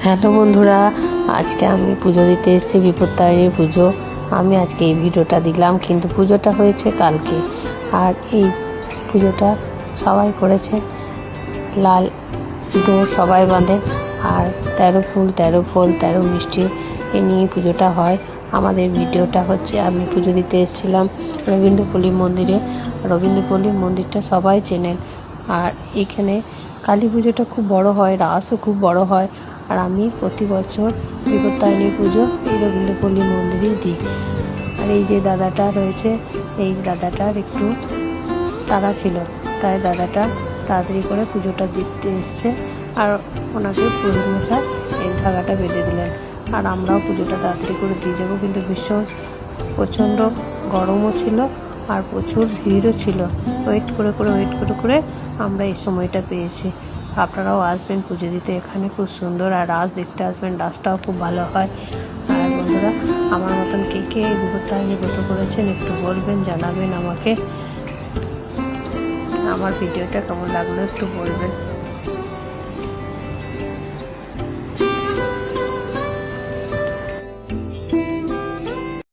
Hello বন্ধুরা, আজকে আমি পুজো দিতে এসেছি, বিপত্তারিণী পুজো। আমি আজকে এই ভিডিওটা দিলাম, কিন্তু পুজোটা হয়েছে কালকে। আর এই পুজোটা সবাই করেছে, লাল ডোর সবাই বাঁধে, আর 13 ফুল 13 ফল 13 মিষ্টি এ নিয়ে পুজোটা হয়। আমাদের ভিডিওটা হচ্ছে, আমি পুজো দিতে এসেছিলাম রবীন্দ্রপল্লী মন্দিরে। রবীন্দ্রপল্লী মন্দিরটা সবাই চেনেন। আর এখানে কালী পুজোটা খুব বড় হয়, রাসও খুব বড় হয়। আর আমি প্রতি বছর বিপত্তারিণী পুজো এই রবীন্দ্রপল্লী মন্দিরেই দিই। আর এই যে দাদাটা রয়েছে, এই দাদাটার একটু তাড়া ছিল, তাই দাদাটা তাড়াতাড়ি করে পুজোটা দিতে এসছে। আর ওনাকে পুরোহিত মশাই এই ধাগাটা বেঁধে দিলেন। আর আমরাও পুজোটা তাড়াতাড়ি করে দিয়ে যাবো, কিন্তু ভীষণ প্রচণ্ড গরমও ছিল আর প্রচুর ভিড়ও ছিল। ওয়েট করে আমরা এই সময়টা পেয়েছি। আপনারাও আসবেন পুজো দিতে, এখানে খুব সুন্দর। আর রাস দেখতে আসবেন, রাসটাও খুব ভালো হয়। আর বন্ধুরা, আমার মতন কে কে বিপত্তারিণী ব্রত করেছেন একটু বলবেন, জানাবেন আমাকে। আমার ভিডিওটা কেমন লাগলো একটু বলবেন।